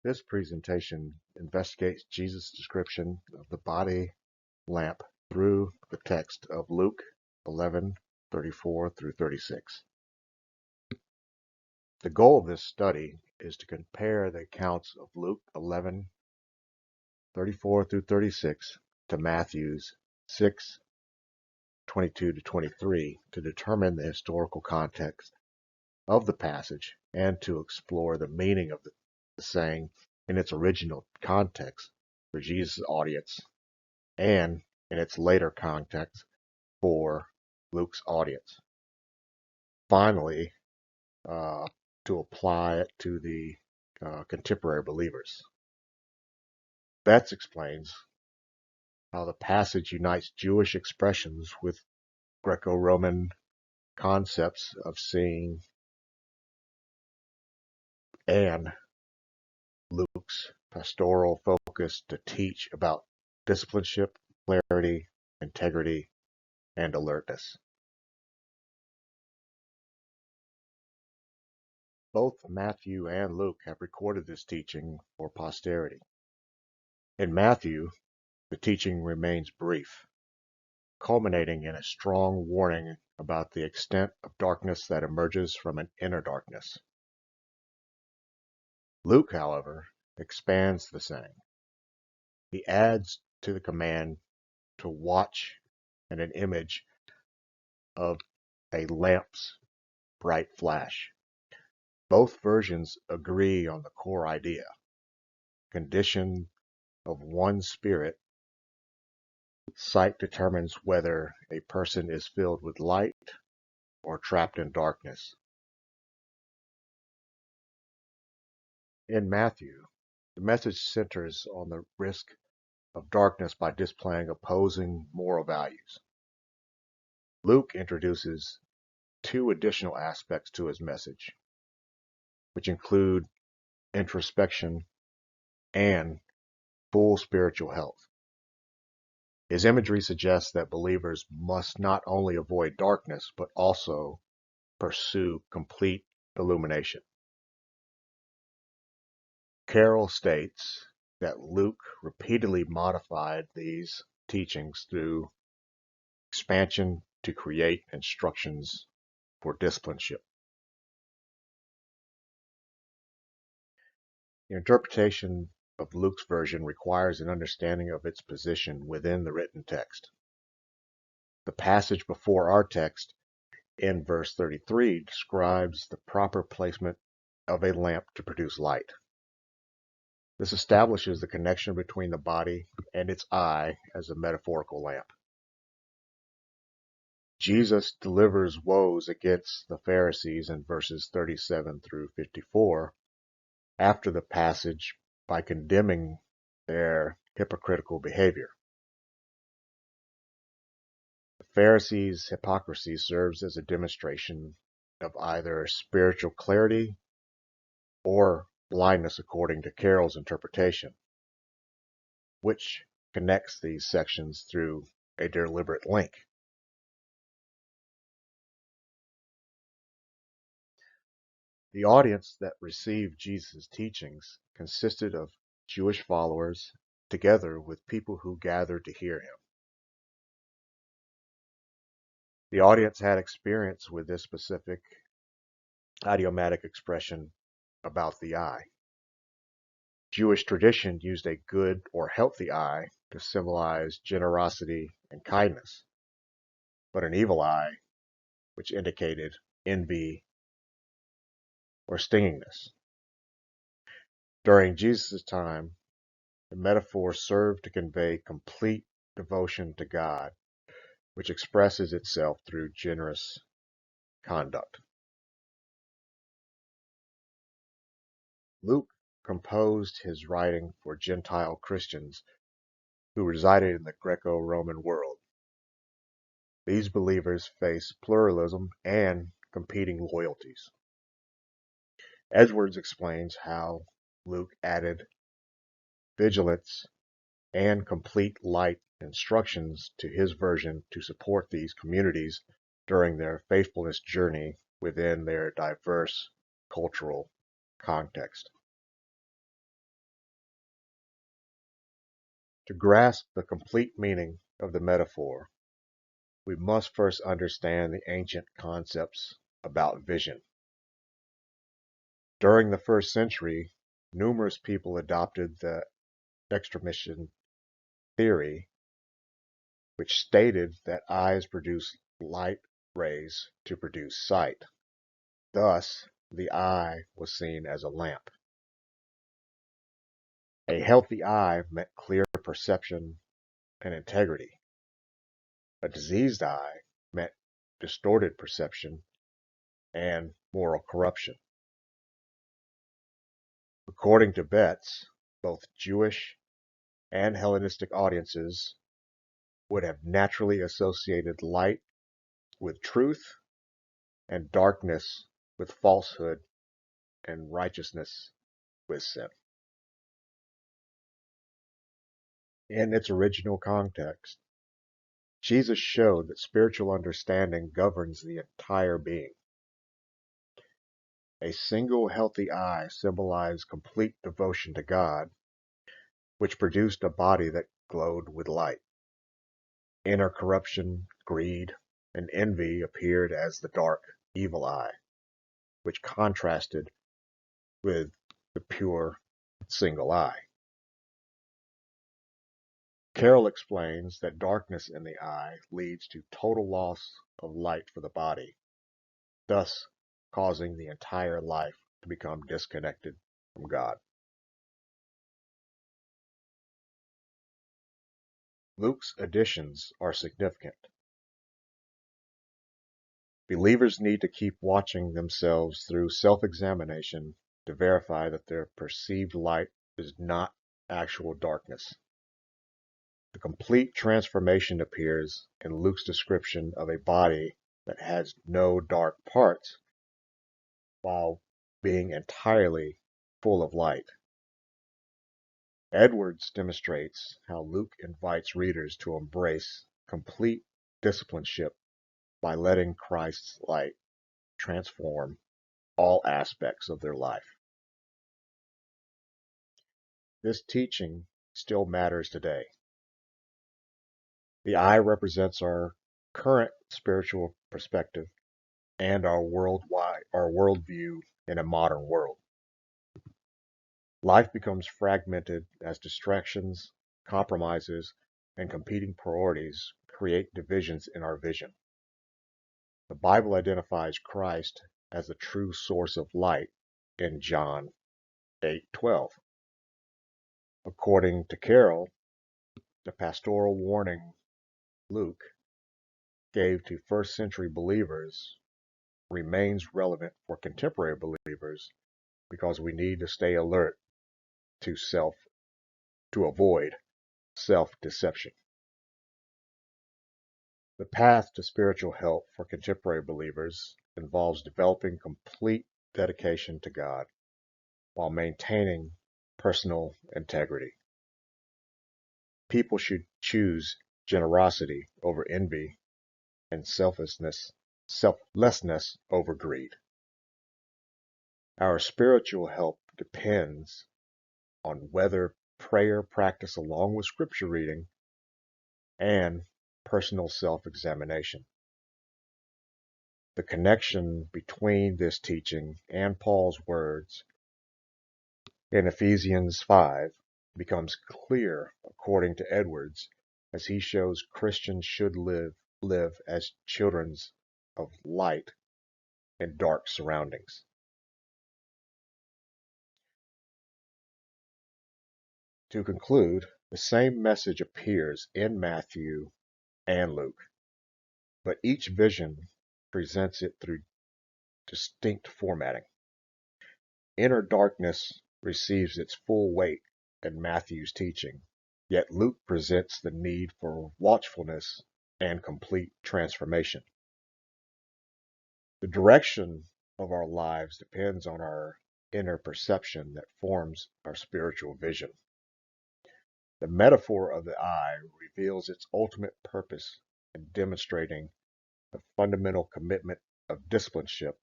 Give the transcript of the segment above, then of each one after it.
This presentation investigates Jesus' description of the body lamp through the text of Luke 11:34 through 36. The goal of this study is to compare the accounts of Luke 11:34 through 36 to Matthew's 6:22 to 23 to determine the historical context of the passage and to explore the meaning of the saying in its original context for Jesus' audience and in its later context for Luke's audience. Finally, to apply it to the contemporary believers. Betts explains how the passage unites Jewish expressions with Greco-Roman concepts of seeing and Luke's pastoral focus to teach about discipleship, clarity, integrity, and alertness. Both Matthew and Luke have recorded this teaching for posterity. In Matthew, the teaching remains brief, culminating in a strong warning about the extent of darkness that emerges from an inner darkness. Luke, however, expands the saying. He adds to the command to watch and an image of a lamp's bright flash. Both versions agree on the core idea, condition of one spirit. Sight determines whether a person is filled with light or trapped in darkness. In Matthew, the message centers on the risk of darkness by displaying opposing moral values. Luke introduces two additional aspects to his message, which include introspection and full spiritual health. His imagery suggests that believers must not only avoid darkness, but also pursue complete illumination. Carroll states that Luke repeatedly modified these teachings through expansion to create instructions for discipleship. The interpretation of Luke's version requires an understanding of its position within the written text. The passage before our text in verse 33 describes the proper placement of a lamp to produce light. This establishes the connection between the body and its eye as a metaphorical lamp. Jesus delivers woes against the Pharisees in verses 37 through 54 after the passage by condemning their hypocritical behavior. The Pharisees' hypocrisy serves as a demonstration of either spiritual clarity or blindness according to Carroll's interpretation, which connects these sections through a deliberate link. The audience that received Jesus' teachings consisted of Jewish followers together with people who gathered to hear him. The audience had experience with this specific idiomatic expression about the eye. Jewish tradition used a good or healthy eye to symbolize generosity and kindness, but an evil eye, which indicated envy or stingingness. During Jesus' time, the metaphor served to convey complete devotion to God, which expresses itself through generous conduct. Luke composed his writing for Gentile Christians who resided in the Greco-Roman world. These believers faced pluralism and competing loyalties. Edwards explains how Luke added vigilance and complete light instructions to his version to support these communities during their faithfulness journey within their diverse cultural context. To grasp the complete meaning of the metaphor, we must first understand the ancient concepts about vision. During the first century, numerous people adopted the extramission theory, which stated that eyes produce light rays to produce sight. Thus, the eye was seen as a lamp. A healthy eye meant clear perception and integrity. A diseased eye meant distorted perception and moral corruption. According to Betts, both Jewish and Hellenistic audiences would have naturally associated light with truth and darkness with falsehood and righteousness with sin. In its original context, Jesus showed that spiritual understanding governs the entire being. A single healthy eye symbolized complete devotion to God, which produced a body that glowed with light. Inner corruption, greed, and envy appeared as the dark, evil eye, which contrasted with the pure, single eye. Carroll explains that darkness in the eye leads to total loss of light for the body, thus causing the entire life to become disconnected from God. Luke's additions are significant. Believers need to keep watching themselves through self-examination to verify that their perceived light is not actual darkness. The complete transformation appears in Luke's description of a body that has no dark parts while being entirely full of light. Edwards demonstrates how Luke invites readers to embrace complete discipleship by letting Christ's light transform all aspects of their life. This teaching still matters today. The eye represents our current spiritual perspective and our worldview in a modern world. Life becomes fragmented as distractions, compromises, and competing priorities create divisions in our vision. The Bible identifies Christ as the true source of light in John 8:12. According to Carroll, the pastoral warning Luke gave to first century believers remains relevant for contemporary believers because we need to stay alert to avoid self-deception. The path to spiritual health for contemporary believers involves developing complete dedication to God while maintaining personal integrity. People should choose generosity over envy and selflessness over greed. Our spiritual health depends on whether prayer practice along with scripture reading and personal self-examination. The connection between this teaching and Paul's words in Ephesians 5 becomes clear according to Edwards as he shows Christians should live as children of light in dark surroundings. To conclude, the same message appears in Matthew and Luke, but each vision presents it through distinct formatting. Inner darkness receives its full weight in Matthew's teaching, yet Luke presents the need for watchfulness and complete transformation. The direction of our lives depends on our inner perception that forms our spiritual vision. The metaphor of the eye reveals its ultimate purpose in demonstrating the fundamental commitment of discipleship.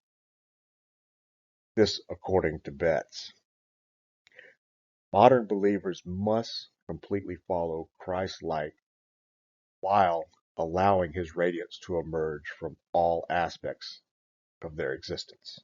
This according to Betts. Modern believers must completely follow Christ's light while allowing his radiance to emerge from all aspects of their existence.